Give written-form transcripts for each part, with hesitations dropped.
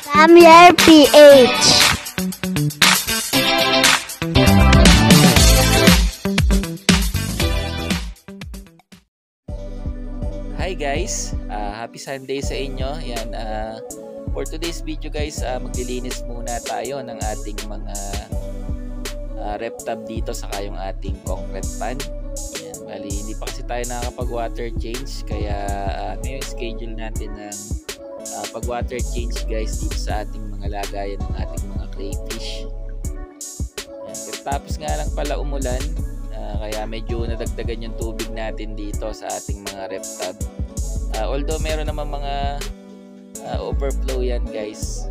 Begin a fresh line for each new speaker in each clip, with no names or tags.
Samyer PH.
Hi guys, happy Sunday sa inyo. Yan, for today's video guys, maglilinis muna tayo ng ating mga rep tab dito saka yung ating concrete pan. Yan, bali hindi pa kasi tayo nakakapag water change, kaya ngayon schedule natin ng pag water change guys dito sa ating mga lagayan ng ating mga crayfish. Yan, tapos nga lang pala umulan, kaya medyo nadagdagan yung tubig natin dito sa ating mga rep tab. Although meron naman mga overflow yan guys.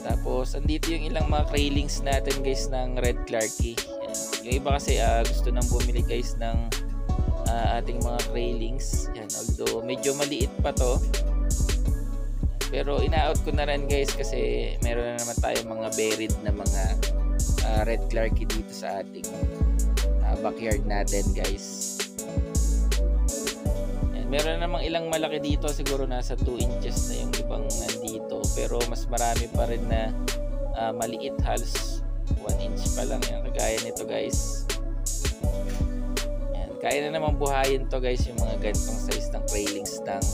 Tapos andito yung ilang mga craylings natin guys ng red clarky. Yan. Yung iba kasi gusto nang bumili guys ng ating mga craylings. Yan, although medyo maliit pa to, pero ina-out ko na rin guys kasi meron na naman tayong mga buried na mga red clarky dito sa ating backyard natin guys. Yan, meron na namang ilang malaki dito, siguro nasa 2 inches na yung ibang nandito, pero mas marami pa rin na maliit, halos 1 inch pa lang yan, kagaya nito guys. Yan, kaya na naman buhayin to guys yung mga ganitong size ng craylings ng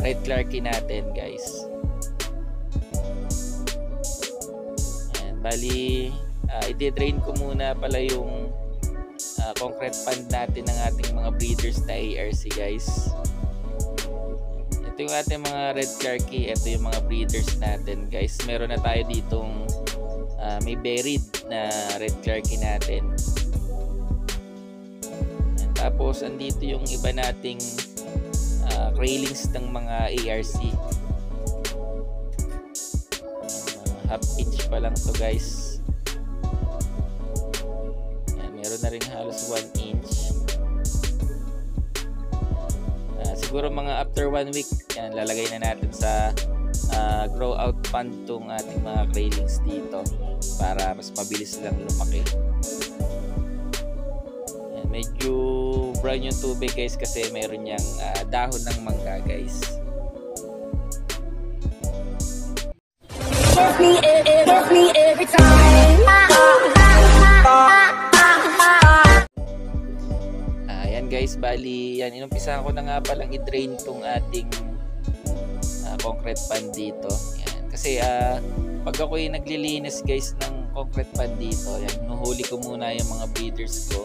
red clarky natin guys. Yan, bali i-drain ko muna pala yung concrete pond natin ng ating mga breeders na ARC guys. Ito yung ating mga red clarky, ito yung mga breeders natin guys. Meron na tayo ditong may buried na red clarky natin. And tapos andito yung iba nating craylings ng mga ARC. Half inch pa lang to guys. Meron na rin halos 1 inch. Siguro mga after 1 week yan, lalagay na natin sa grow out pond tong ating mga craylings dito para mas mabilis silang lumaki. Yan, medyo brown yung tubig guys kasi meron niyang dahon ng mangga guys. Give me every time. Guys, bali yan, inumpisahan ko na nga palang i-drain tong ating concrete pan dito. Yan. Kasi pag ako'y naglilinis guys ng concrete pan dito, yan, nuhuli ko muna yung mga breeders ko.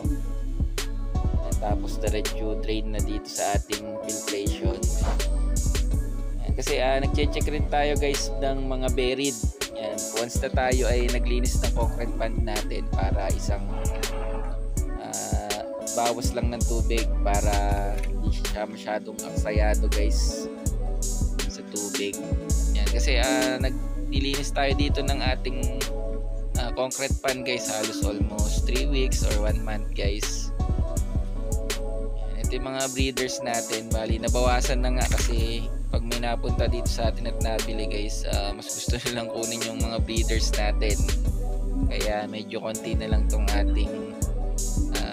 Yan, tapos diretso drain na dito sa ating filtration. Yan, kasi nag-check rin tayo guys ng mga buried. Yan, once na tayo ay naglinis ng concrete pan natin para isang bawas lang ng tubig para hindi siya masyadong aksayado guys sa tubig. Yan, kasi naglilinis tayo dito ng ating concrete pan guys, halos almost 3 weeks or 1 month guys. Yan, ito yung mga breeders natin, bali nabawasan na nga kasi pag may napunta dito sa atin at nabili guys, mas gusto nilang kunin yung mga breeders natin, kaya medyo konti na lang tong ating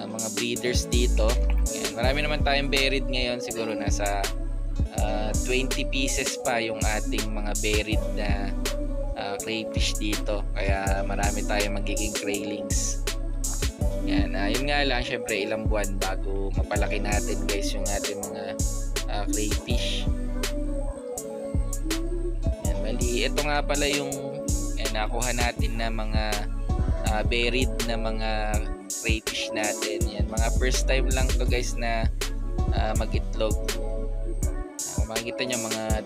mga breeders dito. Ayan, marami naman tayong buried ngayon, siguro nasa 20 pieces pa yung ating mga buried na crayfish dito, kaya marami tayong magiging craylings. Yan, yun nga lang, syempre ilang buwan bago mapalaki natin guys yung ating mga crayfish. Yan, bali ito nga pala yung nakuha natin na mga buried na mga crayfish natin. Yan, mga first time lang to guys na mag-itlog. Makikita nyo mga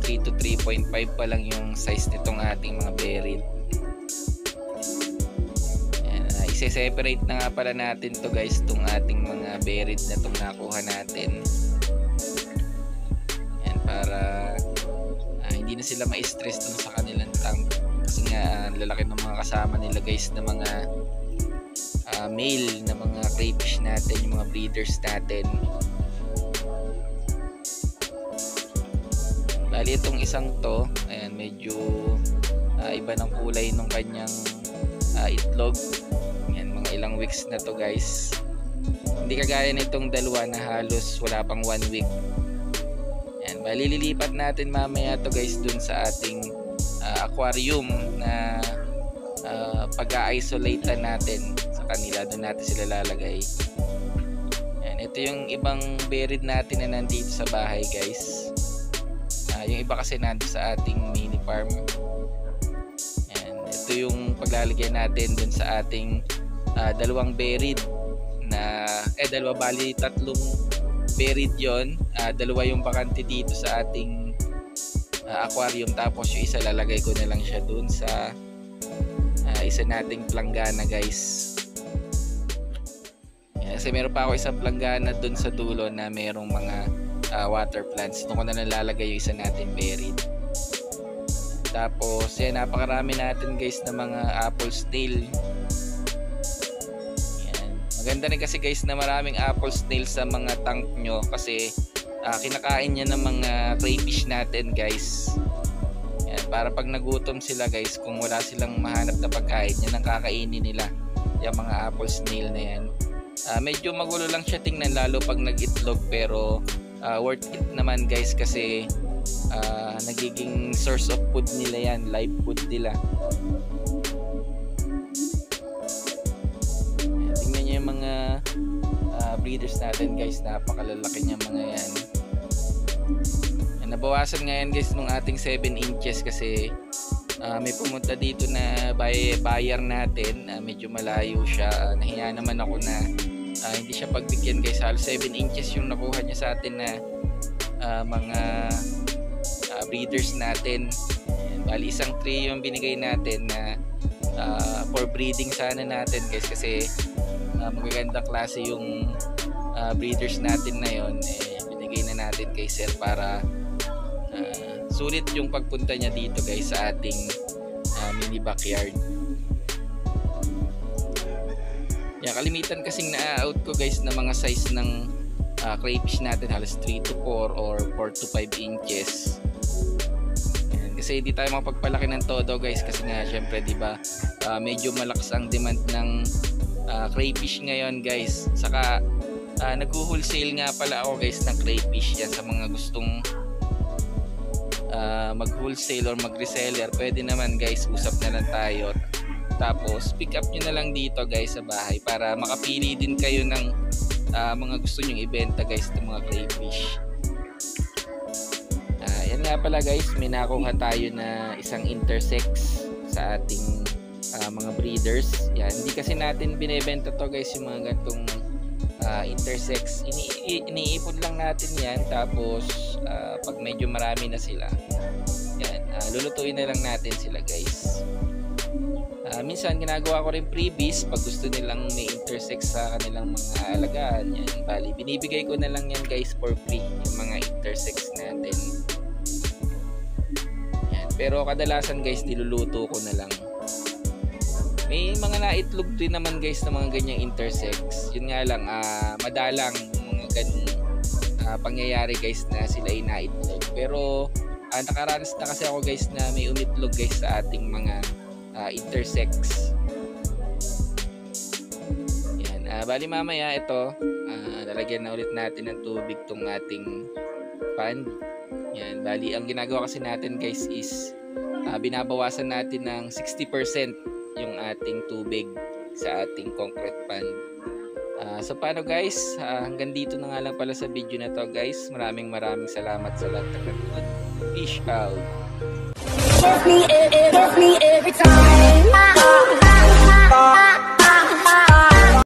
3 to 3.5 pa lang yung size nitong ating mga buried. Yan, ise-separate na nga pala natin to guys, itong ating mga buried na itong nakuha natin. Yan, para hindi na sila ma-stress dun sa kanilang tank, kasi nga lalaki ng mga kasama nila guys na mga male na mga crayfish natin, yung mga breeders natin. Bali itong isang to, ayan, medyo iba ng kulay ng kanyang itlog. Ayan, mga ilang weeks na to guys. Hindi kagaya nitong dalawa na halos wala pang 1 week. Yan, malililipat natin mamaya to guys dun sa ating aquarium na pag-a-isolate natin sa kanila. Doon natin sila lalagay. Yan, ito yung ibang buried natin na nandito sa bahay guys. Yung iba kasi nandito sa ating mini farm. Yan, ito yung paglalagay natin dun sa ating dalawang buried na dalawa, bali tatlong buried yon. Dalawa yung bakante dito sa ating aquarium, tapos yung isa lalagay ko na lang siya dun sa isa nating planggana guys. Yan, kasi meron pa ako isang planggana dun sa dulo na merong mga water plants. Doon ko na nalalagay yung isa natin buried. Tapos yan, napakarami natin guys na mga apple snail. Maganda rin kasi guys na maraming apple snail sa mga tank nyo kasi kinakain niya ng mga crayfish natin guys. Yan, para pag nagutom sila guys, kung wala silang mahanap na pagkain, yan ang kakainin nila, yung mga apple snail na yan. Medyo magulo lang siya tingnan lalo pag nag-itlog, pero worth it naman guys kasi nagiging source of food nila yan, live food nila. Mga breeders natin guys, napakalalaki niya mga yan. Nabawasan nga yan guys nung ating 7 inches kasi may pumunta dito na buyer natin, medyo malayo siya. Nahiya naman ako na hindi siya pagbigyan guys. Halos 7 inches yung nakuha niya sa atin na mga breeders natin. Yan, bali isang tray yung binigay natin na for breeding sana natin guys, kasi magagandang klase yung breeders natin na yon. Binigay na natin kay sir para sulit yung pagpunta niya dito guys sa ating mini backyard. Yan, kalimitan kasing na-out ko guys na mga size ng crayfish natin, halos 3 to 4 or 4 to 5 inches. Yan, kasi hindi tayo makapagpalaki ng todo guys kasi nga syempre diba medyo malakas ang demand ng crayfish ngayon guys. Saka nag-wholesale nga pala ako guys ng crayfish. Yan, sa mga gustong mag-wholesale or mag-reseller, pwede naman guys, usap na lang tayo. Tapos pick up nyo na lang dito guys sa bahay para makapili din kayo ng mga gusto nyong ibenta guys ng mga crayfish. Yan nga pala guys, may nakuha tayo na isang intersex sa ating mga breeders. Yan, hindi kasi natin binebenta to guys, yung mga gantong intersex. Iniipon lang natin yan, tapos pag medyo marami na sila, yan, lulutuin na lang natin sila guys. Minsan ginagawa ko rin freebies pag gusto nilang may intersex sa kanilang mga alagaan. Yan, bali binibigay ko na lang yan guys for free, yung mga intersex natin. Yan, pero kadalasan guys niluluto ko na lang. May mga naitlog din naman guys na mga ganyang intersex. Yun nga lang, madalang mga ganung pangyayari guys na sila ay naitlog. Pero nakaranas na kasi ako guys na may umitlog guys sa ating mga intersex. Yan, bali mamaya ito, lalagyan na ulit natin ng tubig tong ating pan. Yan, bali ang ginagawa kasi natin guys is binabawasan natin ng 60% yung ating tubig sa ating concrete pan. So paano guys, hanggang dito na nga lang pala sa video na to guys. Maraming salamat sa lahat ng nanonood. Fish out. Trust me every time.